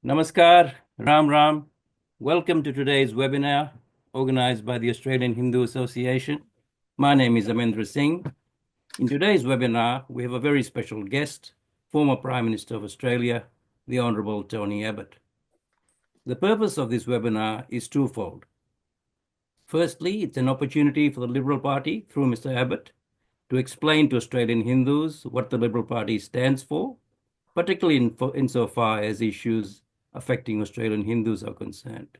Namaskar, Ram Ram. Welcome to today's webinar organized by the Australian Hindu Association. My name is Amendra Singh. In today's webinar, we have a very special guest, former Prime Minister of Australia, the Honourable Tony Abbott. The purpose of this webinar is twofold. Firstly, it's an opportunity for the Liberal Party, through Mr. Abbott, to explain to Australian Hindus what the Liberal Party stands for, particularly insofar as issues affecting Australian Hindus are concerned.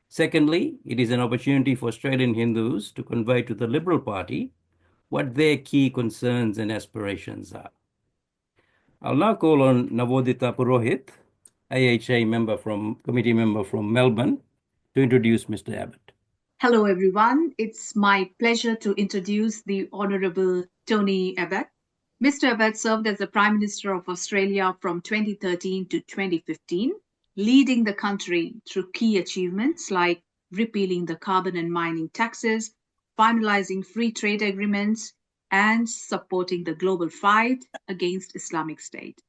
Secondly, it is an opportunity for Australian Hindus to convey to the Liberal Party what their key concerns and aspirations are. I'll now call on Navodita Purohit, committee member from Melbourne, to introduce Mr. Abbott. Hello, everyone. It's my pleasure to introduce the Honourable Tony Abbott. Mr. Abbott served as the Prime Minister of Australia from 2013 to 2015, leading the country through key achievements like repealing the carbon and mining taxes, finalizing free trade agreements, and supporting the global fight against Islamic State.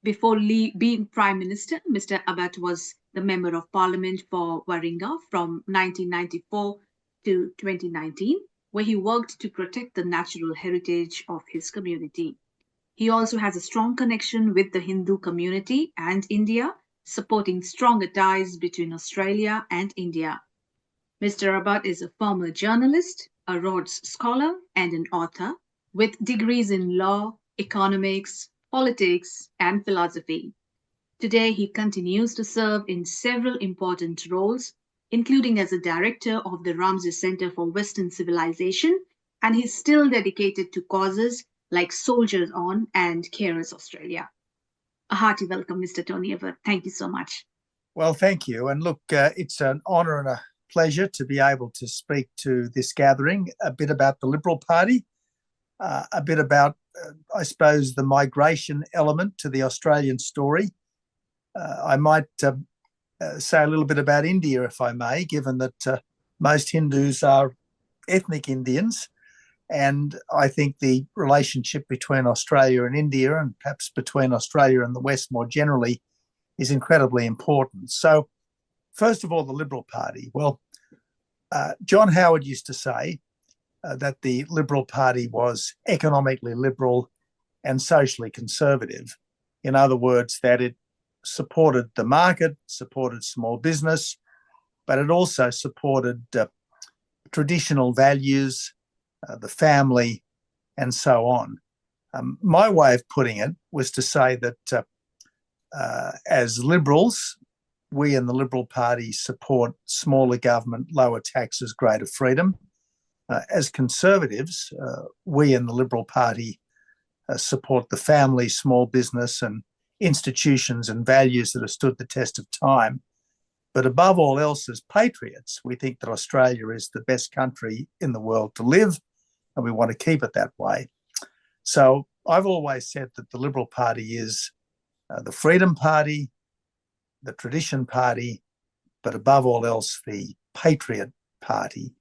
Before being Prime Minister, Mr. Abbott was the Member of Parliament for Warringah from 1994 to 2019, where he worked to protect the natural heritage of his community. He also has a strong connection with the Hindu community and India, supporting stronger ties between Australia and India. Mr. Abbott is a former journalist, a Rhodes Scholar, and an author with degrees in law, economics, politics, and philosophy. Today, he continues to serve in several important roles, including as a director of the Ramsay Centre for Western Civilization, and he's still dedicated to causes like Soldiers On and Carers Australia. A hearty welcome, Mr. Tony Abbott. Thank you so much. Well, thank you. And look, it's an honour and a pleasure to be able to speak to this gathering, a bit about the Liberal Party, a bit about, I suppose, the migration element to the Australian story. I might say a little bit about India, if I may, given that most Hindus are ethnic Indians. And I think the relationship between Australia and India, and perhaps between Australia and the West more generally, is incredibly important. So, first of all, the Liberal Party. Well, John Howard used to say that the Liberal Party was economically liberal and socially conservative. In other words, that it supported the market, supported small business, but it also supported traditional values, the family, and so on. My way of putting it was to say that as Liberals, we in the Liberal Party support smaller government, lower taxes, greater freedom. As Conservatives, we in the Liberal Party support the family, small business, and institutions and values that have stood the test of time. But above all else, as patriots, we think that Australia is the best country in the world to live, and we want to keep it that way. So I've always said that the Liberal Party is the Freedom Party, the Tradition Party, but above all else, the Patriot Party.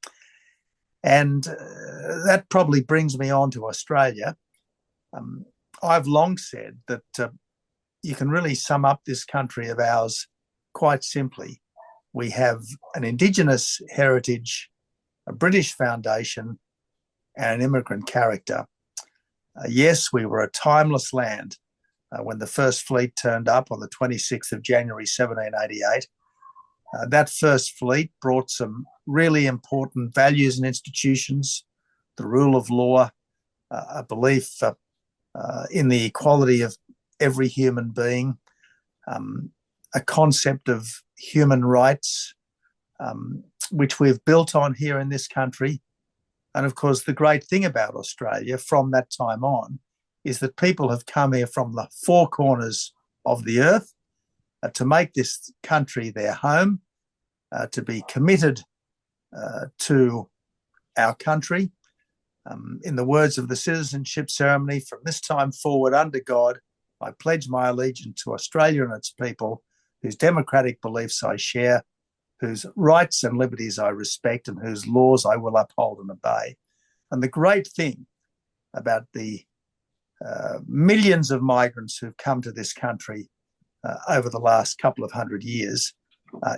And that probably brings me on to Australia. I've long said that you can really sum up this country of ours quite simply. We have an Indigenous heritage, a British foundation, and an immigrant character. Yes, we were a timeless land when the first fleet turned up on the 26th of January 1788. That first fleet brought some really important values and institutions, the rule of law, a belief in the equality of every human being, a concept of human rights, which we've built on here in this country. And of course, the great thing about Australia from that time on is that people have come here from the four corners of the earth to make this country their home, to be committed to our country. In the words of the citizenship ceremony, from this time forward, under God, I pledge my allegiance to Australia and its people, whose democratic beliefs I share, whose rights and liberties I respect, and whose laws I will uphold and obey. And the great thing about the millions of migrants who've come to this country over the last couple of 100 years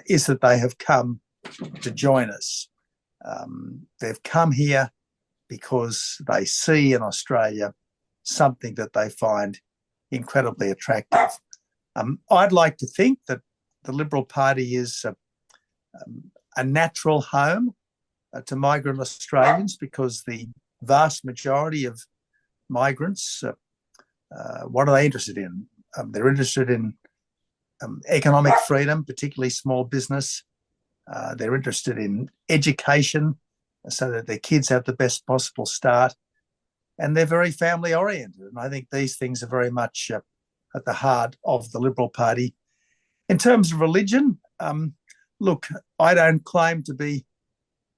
is that they have come to join us. They've come here because they see in Australia something that they find incredibly attractive. I'd like to think that the Liberal Party is a natural home to migrant Australians, because the vast majority of migrants, what are they interested in? They're interested in economic freedom, particularly small business. They're interested in education so that their kids have the best possible start. And they're very family oriented. And I think these things are very much at the heart of the Liberal Party. In terms of religion, look, I don't claim to be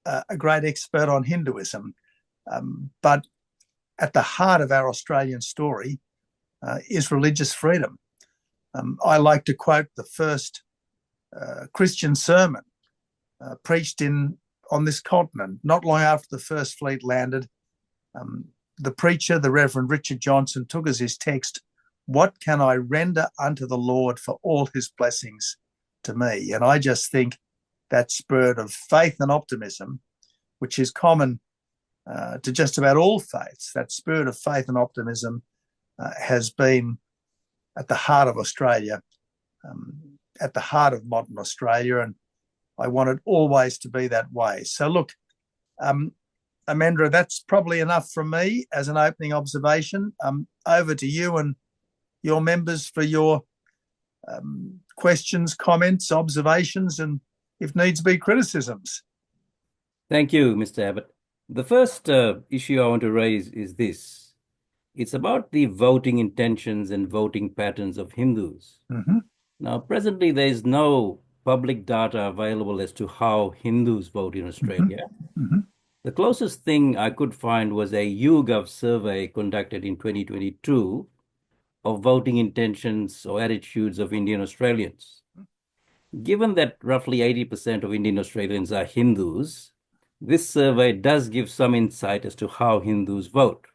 a great expert on Hinduism, but at the heart of our Australian story is religious freedom. I like to quote the first Christian sermon preached on this continent, not long after the First Fleet landed. The preacher, the Reverend Richard Johnson, took as his text, "What can I render unto the Lord for all his blessings to me?" And I just think that spirit of faith and optimism, which is common to just about all faiths, that spirit of faith and optimism has been at the heart of Australia, at the heart of modern Australia, and I want it always to be that way. So look, Amendra, that's probably enough from me as an opening observation. Over to you and your members for your questions, comments, observations, and if needs be, criticisms. Thank you, Mr. Abbott. The first issue I want to raise is this. It's about the voting intentions and voting patterns of Hindus. Mm-hmm. Now, presently, there is no public data available as to how Hindus vote in Australia. Mm-hmm. The closest thing I could find was a YouGov survey conducted in 2022 of voting intentions or attitudes of Indian Australians. Given that roughly 80% of Indian Australians are Hindus, this survey does give some insight as to how Hindus vote.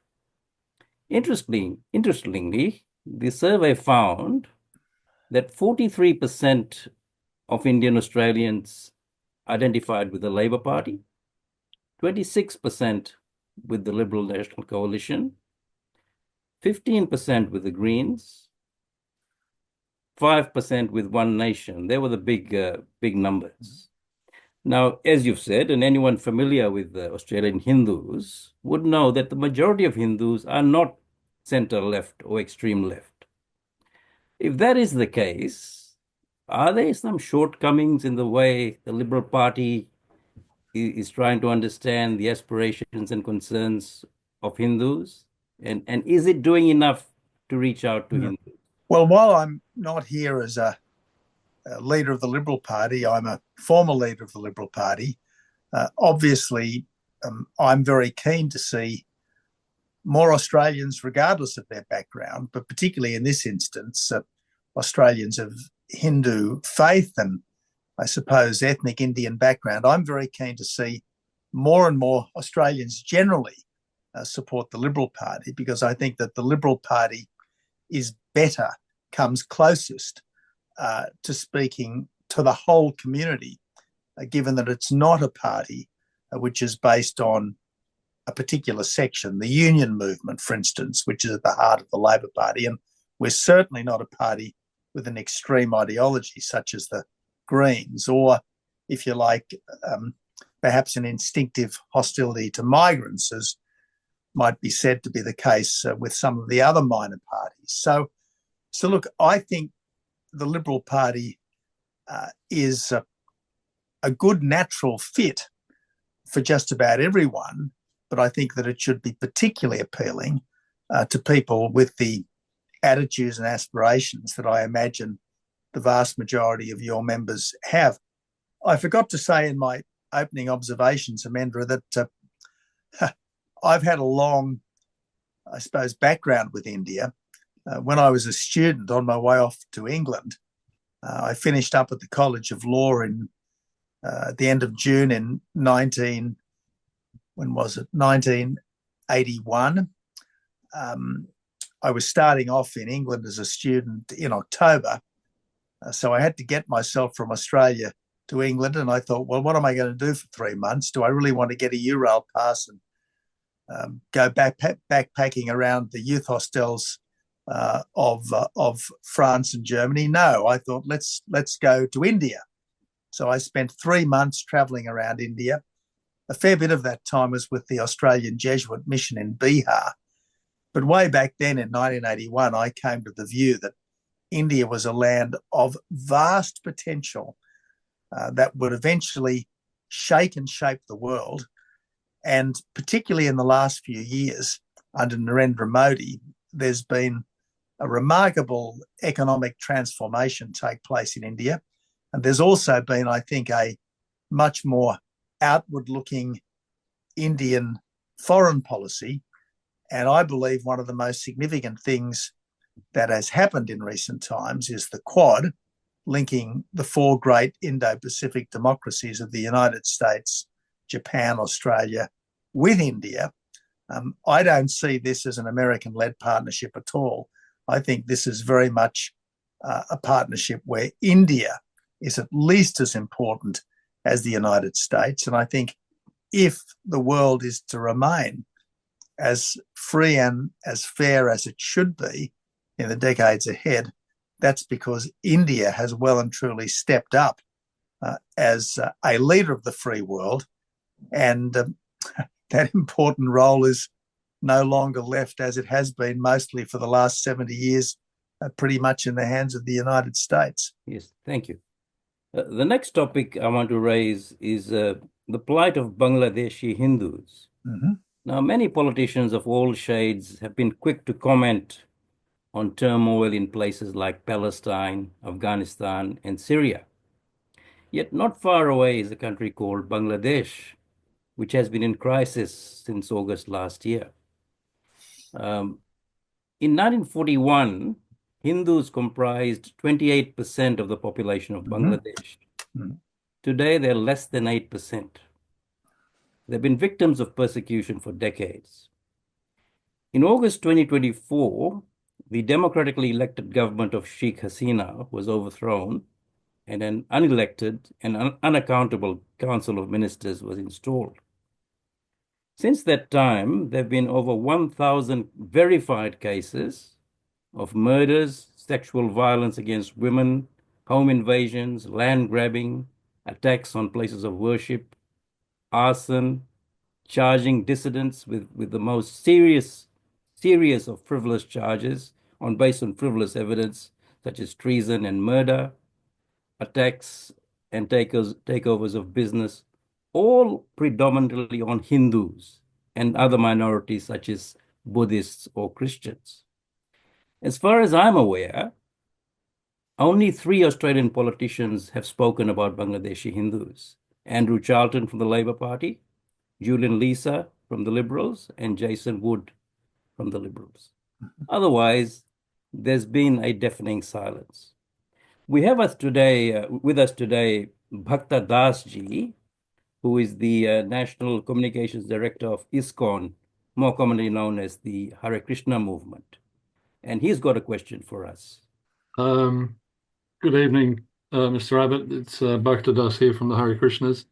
Interestingly, the survey found that 43% of Indian Australians identified with the Labor Party, 26% with the Liberal National Coalition, 15% with the Greens, 5% with One Nation. They were the big numbers. Now, as you've said, and anyone familiar with the Australian Hindus would know that the majority of Hindus are not centre-left or extreme left. If that is the case, are there some shortcomings in the way the Liberal Party is trying to understand the aspirations and concerns of Hindus? And is it doing enough to reach out to Hindus? Well, while I'm not here as a leader of the Liberal Party, I'm a former leader of the Liberal Party. Obviously, I'm very keen to see more Australians, regardless of their background, but particularly in this instance, Australians of Hindu faith and I suppose ethnic Indian background. I'm very keen to see more and more Australians generally support the Liberal Party, because I think that the Liberal Party is better, comes closest to speaking to the whole community, given that it's not a party which is based on a particular section, the union movement, for instance, which is at the heart of the Labor Party. And we're certainly not a party with an extreme ideology such as the Greens, or, if you like, perhaps an instinctive hostility to migrants, as might be said to be the case with some of the other minor parties. So look, I think the Liberal Party is a good natural fit for just about everyone, but I think that it should be particularly appealing to people with the attitudes and aspirations that I imagine the vast majority of your members have. I forgot to say in my opening observations, Amendra, that I've had a long, I suppose, background with India. When I was a student on my way off to England, I finished up at the College of Law in the end of June in 1981. I was starting off in England as a student in October, So I had to get myself from Australia to England, and I thought, well, what am I going to do for 3 months? Do I really want to get a Eurail pass and go backpacking around the youth hostels of France and Germany? No, I thought let's go to India. So I spent 3 months traveling around India. A fair bit of that time was with the Australian Jesuit mission in Bihar. But way back then in 1981, I came to the view that India was a land of vast potential that would eventually shake and shape the world. And particularly in the last few years, under Narendra Modi, there's been a remarkable economic transformation take place in India. And there's also been, I think, a much more outward-looking Indian foreign policy. And I believe one of the most significant things that has happened in recent times is the Quad, linking the 4 great Indo-Pacific democracies of the United States, Japan, Australia, with India. I don't see this as an American-led partnership at all. I think this is very much a partnership where India is at least as important as the United States. And I think if the world is to remain as free and as fair as it should be in the decades ahead, that's because India has well and truly stepped up as a leader of the free world. And that important role is no longer left, as it has been mostly for the last 70 years, pretty much in the hands of the United States. Yes, thank you. The next topic I want to raise is the plight of Bangladeshi Hindus. Mm-hmm. Now, many politicians of all shades have been quick to comment on turmoil in places like Palestine, Afghanistan, and Syria. Yet not far away is a country called Bangladesh, which has been in crisis since August last year. In 1941, Hindus comprised 28% of the population of Bangladesh. Mm-hmm. Today, they're less than 8%. They've been victims of persecution for decades. In August 2024, the democratically elected government of Sheikh Hasina was overthrown, and an unelected and unaccountable council of ministers was installed. Since that time, there have been over 1,000 verified cases of murders, sexual violence against women, home invasions, land grabbing, attacks on places of worship, arson, charging dissidents with the most serious of frivolous charges based on frivolous evidence, such as treason and murder, attacks and takeovers of business, all predominantly on Hindus and other minorities such as Buddhists or Christians. As far as I'm aware, only 3 Australian politicians have spoken about Bangladeshi Hindus: Andrew Charlton from the Labor Party, Julian Leeser from the Liberals, and Jason Wood from the Liberals. Otherwise, there's been a deafening silence. We have with us today Bhakta Das ji, who is the National Communications Director of ISKCON, more commonly known as the Hare Krishna movement. And he's got a question for us. Good evening, Mr. Abbott. It's Bhakta Das here from the Hare Krishnas.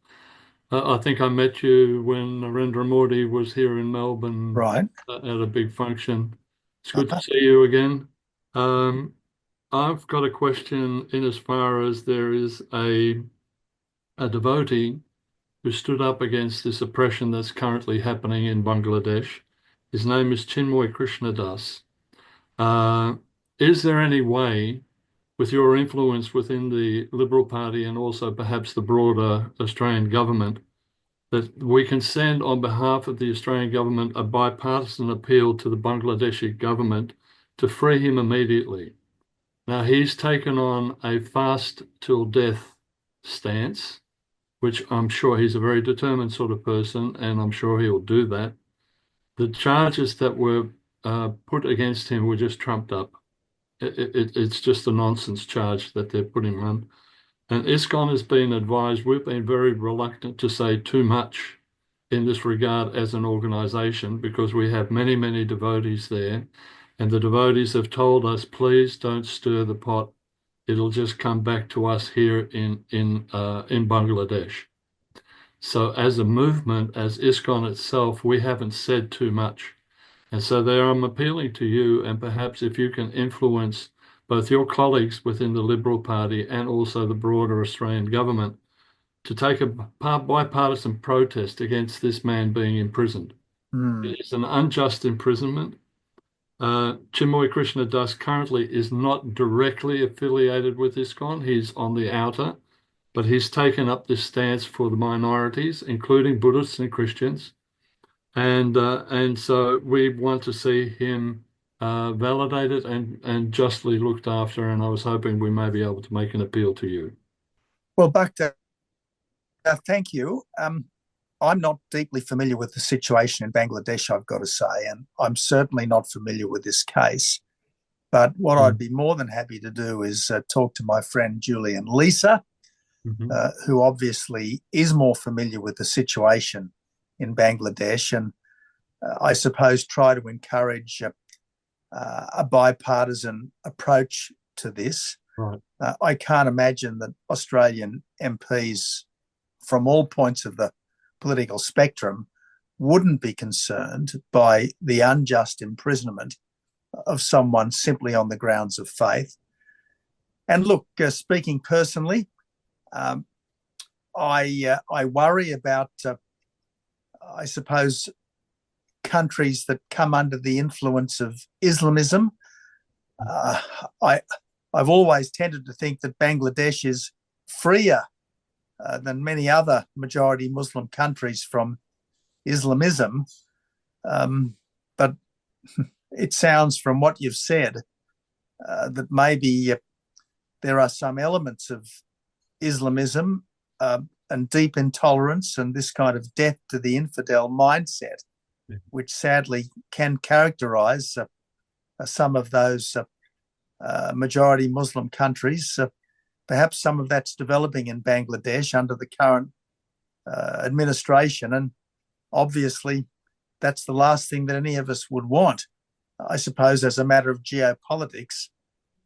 I think I met you when Narendra Modi was here in Melbourne, right, at a big function. It's good to see you again. I've got a question in as far as there is a devotee who stood up against this oppression that's currently happening in Bangladesh. His name is Chinmoy Krishnadas. Is there any way, with your influence within the Liberal Party and also perhaps the broader Australian government, that we can send on behalf of the Australian government a bipartisan appeal to the Bangladeshi government to free him immediately? Now, he's taken on a fast till death stance, which I'm sure he's a very determined sort of person, and I'm sure he'll do that. The charges that were put against him were just trumped up. It's just a nonsense charge that they're putting on. And ISKCON has been advised, we've been very reluctant to say too much in this regard as an organization, because we have many, many devotees there. And the devotees have told us, please don't stir the pot. it'll just come back to us here in Bangladesh. So as a movement, as ISKCON itself, we haven't said too much. And so there I'm appealing to you, and perhaps if you can influence both your colleagues within the Liberal Party and also the broader Australian government to take a bipartisan protest against this man being imprisoned. It is an unjust imprisonment. Chinmoy Krishna Das currently is not directly affiliated with ISKCON. He's on the outer, but he's taken up this stance for the minorities, including Buddhists and Christians. And so we want to see him validated and justly looked after. And I was hoping we may be able to make an appeal to you. Well, Bhakta, thank you. I'm not deeply familiar with the situation in Bangladesh, I've got to say, and I'm certainly not familiar with this case. But what I'd be more than happy to do is talk to my friend Julie and Lisa, who obviously is more familiar with the situation in Bangladesh, and I suppose try to encourage a bipartisan approach to this. Right. I can't imagine that Australian MPs from all points of the political spectrum wouldn't be concerned by the unjust imprisonment of someone simply on the grounds of faith. And look, speaking personally, I worry about, I suppose, countries that come under the influence of Islamism. I've always tended to think that Bangladesh is freer than many other majority Muslim countries from Islamism. But it sounds from what you've said that maybe there are some elements of Islamism and deep intolerance and this kind of death to the infidel mindset, which sadly can characterize some of those majority Muslim countries. Perhaps some of that's developing in Bangladesh under the current administration. And obviously, that's the last thing that any of us would want, I suppose, as a matter of geopolitics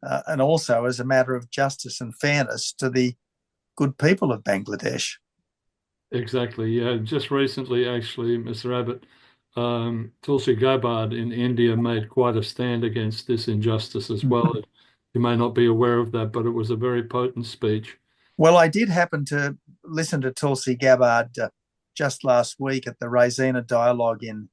and also as a matter of justice and fairness to the good people of Bangladesh. Exactly. Yeah. Just recently, actually, Mr. Abbott, Tulsi Gabbard in India made quite a stand against this injustice as well. You may not be aware of that, but it was a very potent speech. Well, I did happen to listen to Tulsi Gabbard just last week at the Raisina Dialogue in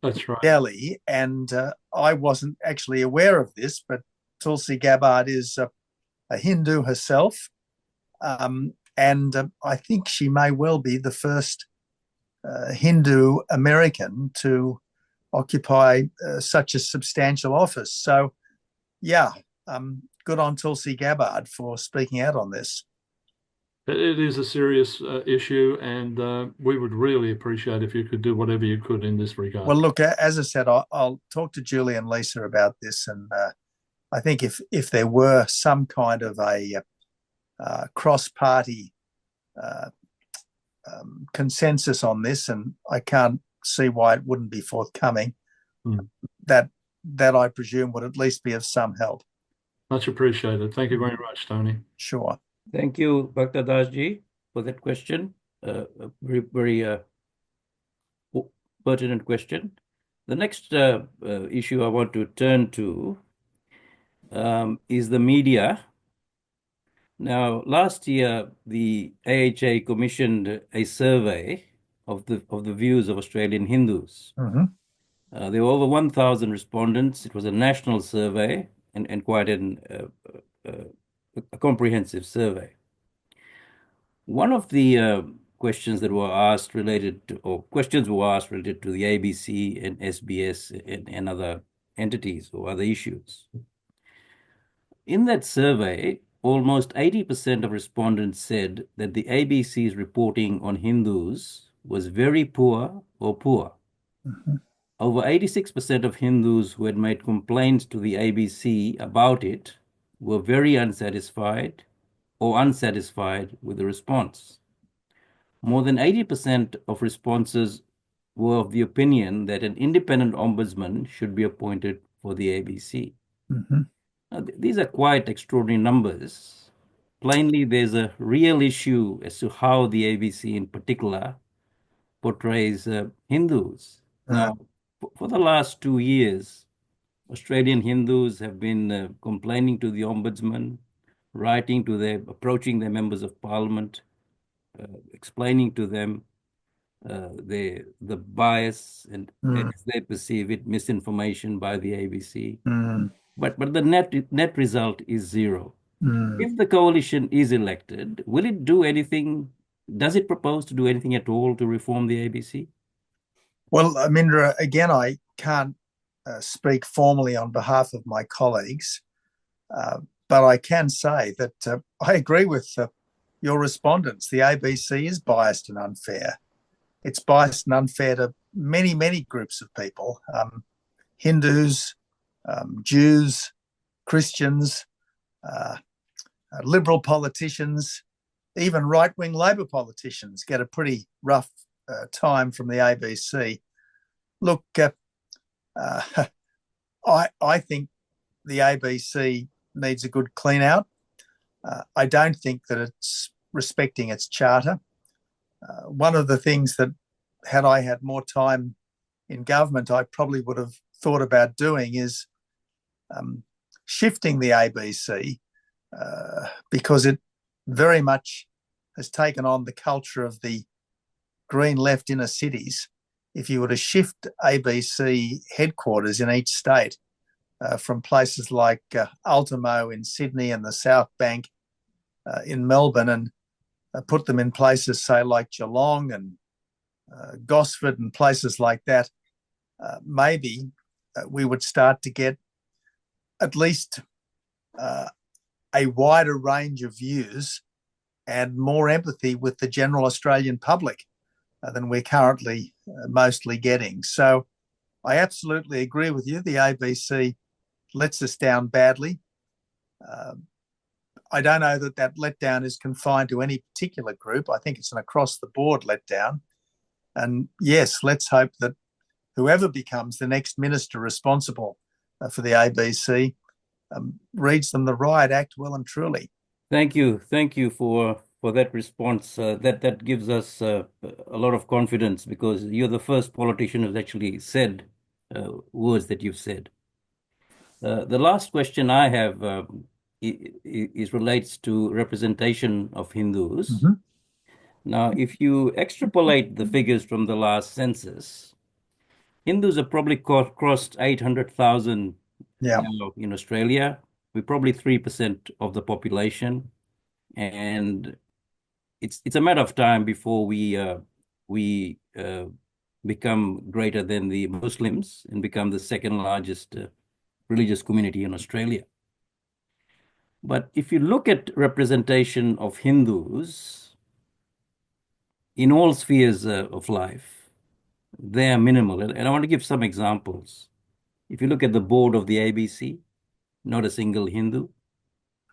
That's right. Delhi, and I wasn't actually aware of this, but Tulsi Gabbard is a Hindu herself, and I think she may well be the first Hindu American to occupy such a substantial office. So, yeah, good on Tulsi Gabbard for speaking out on this. It is a serious issue, and we would really appreciate if you could do whatever you could in this regard. Well, look, as I said, I'll talk to Julie and Lisa about this, and I think if there were some kind of a cross-party consensus on this, and I can't see why it wouldn't be forthcoming, that I presume would at least be of some help. Much appreciated. Thank you very much, Tony. Sure. Thank you, Bhakta Dasji, for that question. Very, very pertinent question. The next issue I want to turn to is the media. Now, last year, the AHA commissioned a survey of the views of Australian Hindus. There were over 1,000 respondents. It was a national survey and quite a comprehensive survey. One of the questions were asked related to the ABC and SBS and other entities or other issues. In that survey, almost 80% of respondents said that the ABC's reporting on Hindus was very poor or poor. Over 86% of Hindus who had made complaints to the ABC about it were very unsatisfied or unsatisfied with the response. More than 80% of responses were of the opinion that an independent ombudsman should be appointed for the ABC. These are quite extraordinary numbers. Plainly, there's a real issue as to how the ABC in particular portrays Hindus. Now, for the last 2 years, Australian Hindus have been complaining to the Ombudsman, approaching their members of parliament, explaining to them the bias and as they perceive it, misinformation by the ABC. But the net result is zero. If the coalition is elected, will it do anything? Does it propose to do anything at all to reform the ABC? Well, Amindra, again, I can't speak formally on behalf of my colleagues, but I can say that I agree with your respondents. The ABC is biased and unfair. It's biased and unfair to many, many groups of people, Hindus, Jews, Christians, liberal politicians, even right-wing Labor politicians get a pretty rough time from the ABC. Look, I think the ABC needs a good clean out. I don't think that it's respecting its charter. One of the things that, had I had more time in government, I probably would have thought about doing is shifting the ABC because it very much has taken on the culture of the green left inner cities. If you were to shift ABC headquarters in each state from places like Ultimo in Sydney and the South Bank in Melbourne and put them in places, say, like Geelong and Gosford and places like that, maybe we would start to get at least a wider range of views and more empathy with the general Australian public than we're currently mostly getting. So I absolutely agree with you. The ABC lets us down badly. I don't know that that letdown is confined to any particular group. I think it's an across-the-board letdown. And yes, let's hope that whoever becomes the next minister responsible for the ABC reads them the riot act well and truly. Thank you for that response. That gives us a lot of confidence because you're the first politician who's actually said words that you've said. The last question I have relates to representation of Hindus. Now, if you extrapolate the figures from the last census, Hindus have probably crossed 800,000 now in Australia. We're probably 3% of the population, and it's a matter of time before we become greater than the Muslims and become the second largest religious community in Australia. But if you look at representation of Hindus in all spheres of life, they are minimal. And I want to give some examples. If you look at the board of the ABC, not a single Hindu.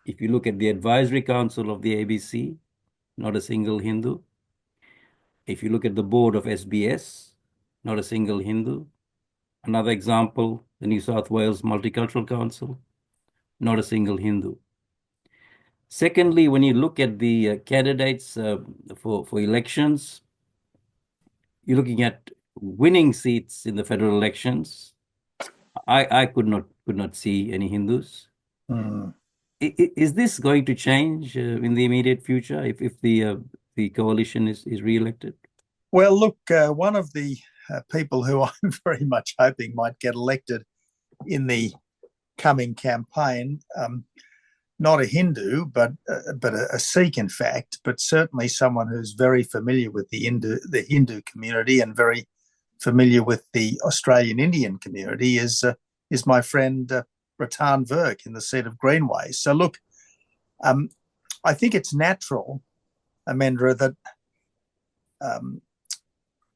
If you look at the advisory council of the ABC, not a single Hindu. If you look at the board of SBS, not a single Hindu. Another example, the New South Wales Multicultural Council, not a single Hindu. Secondly, when you look at the candidates for elections, you're looking at winning seats in the federal elections. I could not see any Hindus. Is this going to change in the immediate future if the coalition is re-elected? Well, look, one of the people who I'm very much hoping might get elected in the coming campaign, not a Hindu, but a Sikh, in fact, but certainly someone who's very familiar with the Hindu community and very familiar with the Australian Indian community is my friend Ratan Virk in the seat of Greenway. So look, I think it's natural, Amendra, that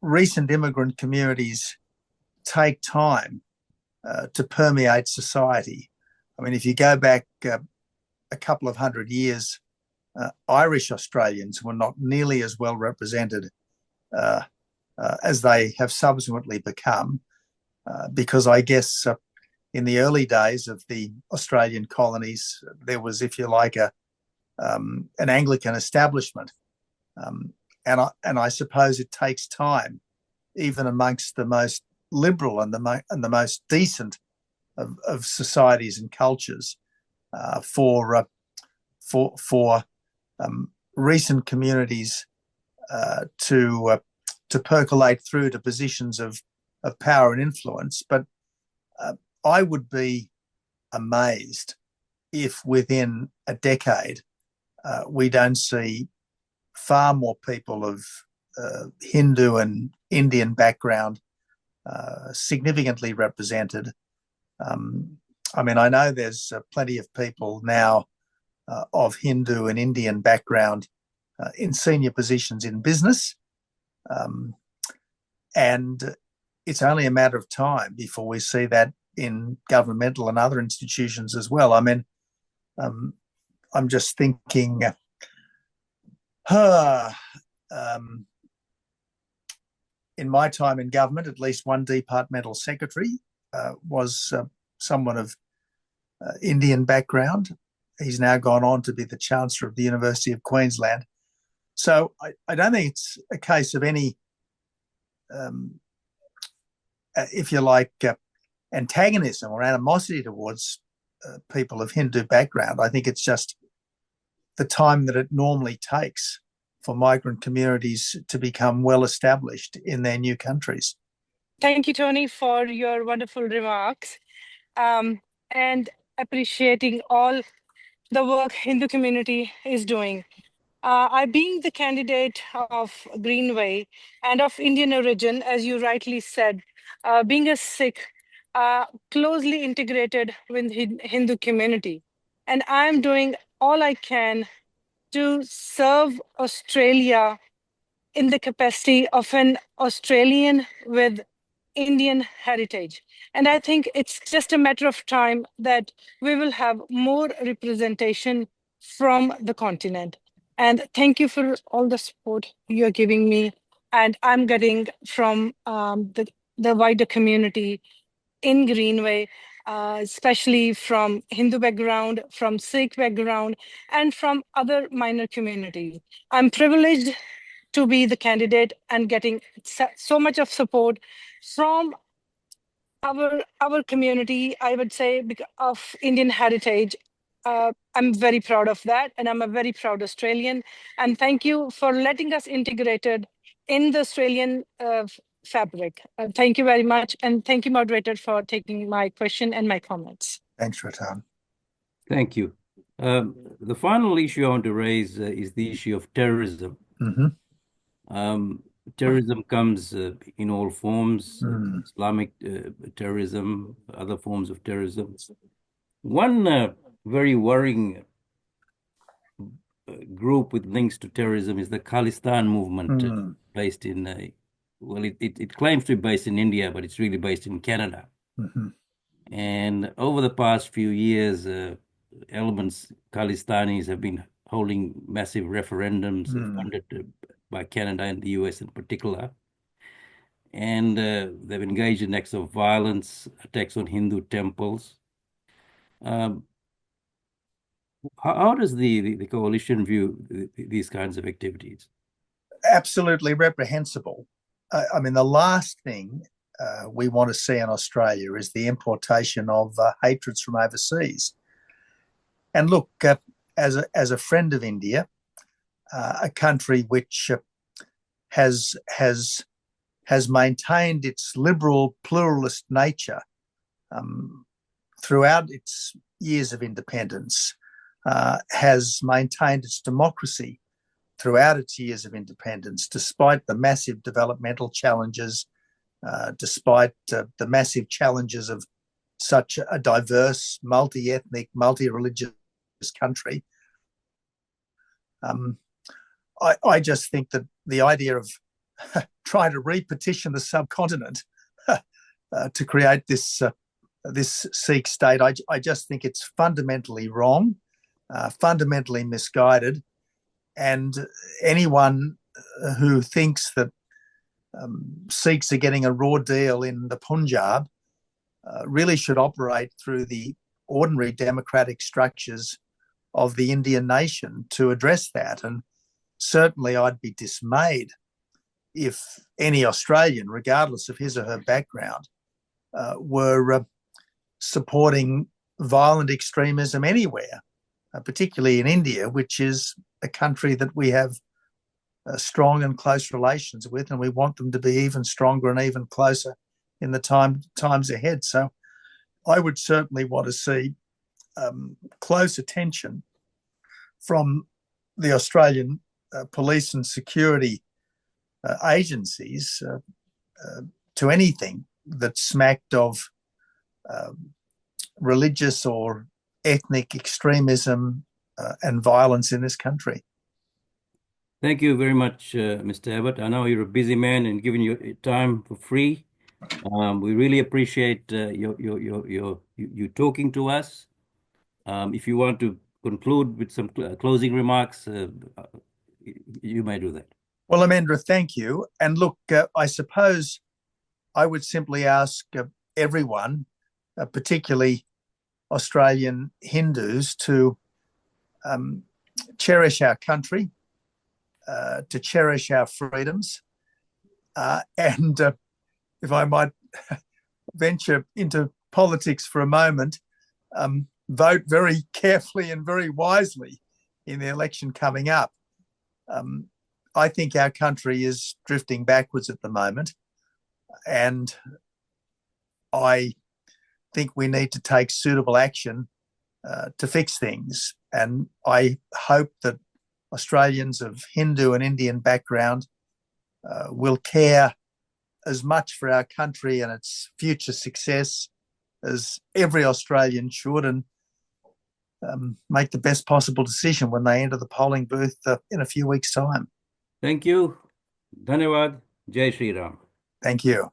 recent immigrant communities take time to permeate society. I mean, if you go back a couple of hundred years, Irish Australians were not nearly as well represented as they have subsequently become, because I guess in the early days of the Australian colonies, there was, if you like, an Anglican establishment. And I suppose it takes time, even amongst the most liberal and the most decent of societies and cultures, for recent communities to percolate through to positions of power and influence. But I would be amazed if within a decade we don't see far more people of Hindu and Indian background significantly represented. I mean, I know there's plenty of people now of Hindu and Indian background in senior positions in business, and it's only a matter of time before we see that in governmental and other institutions as well. I mean, I'm just thinking, in my time in government, at least one departmental secretary was someone of Indian background. He's now gone on to be the Chancellor of the University of Queensland. So I don't think it's a case of any, if you like, antagonism or animosity towards people of Hindu background. I think it's just the time that it normally takes for migrant communities to become well established in their new countries. Thank you, Tony, for your wonderful remarks, and appreciating all the work Hindu community is doing. I, being the candidate of Greenway and of Indian origin, as you rightly said, being a Sikh, closely integrated with Hindu community, and I'm doing all I can to serve Australia in the capacity of an Australian with Indian heritage. And I think it's just a matter of time that we will have more representation from the continent. And thank you for all the support you're giving me and I'm getting from the wider community in Greenway, especially from Hindu background, from Sikh background, and from other minor communities. I'm privileged to be the candidate and getting so much of support from our community, I would say, because of Indian heritage. I'm very proud of that, and I'm a very proud Australian. And thank you for letting us integrated in the Australian fabric. Thank you very much, and thank you, moderator, for taking my question and my comments. Thanks, Ratan. Thank you. The final issue I want to raise is the issue of terrorism. Terrorism comes in all forms, Islamic terrorism, other forms of terrorism. One very worrying group with links to terrorism is the Khalistan movement, based in, well, it claims to be based in India, but it's really based in Canada. And over the past few years, elements, Khalistanis, have been holding massive referendums funded by Canada and the US in particular. And they've engaged in acts of violence, attacks on Hindu temples. How does the coalition view these kinds of activities? Absolutely reprehensible. I mean, the last thing we want to see in Australia is the importation of hatreds from overseas. And look, as a friend of India, a country which has maintained its liberal pluralist nature throughout its years of independence, has maintained its democracy throughout its years of independence, despite the massive developmental challenges, despite the massive challenges of such a diverse, multi-ethnic, multi-religious country. I just think that the idea of trying to repetition the subcontinent to create this Sikh state, I just think it's fundamentally wrong, fundamentally misguided, and anyone who thinks that Sikhs are getting a raw deal in the Punjab really should operate through the ordinary democratic structures of the Indian nation to address that. And certainly I'd be dismayed if any Australian, regardless of his or her background, were supporting violent extremism anywhere, particularly in India, which is a country that we have strong and close relations with, and we want them to be even stronger and even closer in the times ahead. So I would certainly want to see close attention from the Australian police and security agencies to anything that smacked of religious or ethnic extremism and violence in this country. Thank you very much, Mr. Abbott. I know you're a busy man and giving you time for free. We really appreciate you talking to us. If you want to conclude with some closing remarks, you may do that. Well, Amendra, thank you. And look, I suppose I would simply ask everyone, particularly Australian Hindus, to cherish our country, to cherish our freedoms, and if I might venture into politics for a moment, vote very carefully and very wisely in the election coming up. I think our country is drifting backwards at the moment, and I think we need to take suitable action to fix things. And I hope that Australians of Hindu and Indian background will care as much for our country and its future success as every Australian should, and make the best possible decision when they enter the polling booth in a few weeks' time. Thank you. Dhanyawad. Jai Shri Ram. Thank you.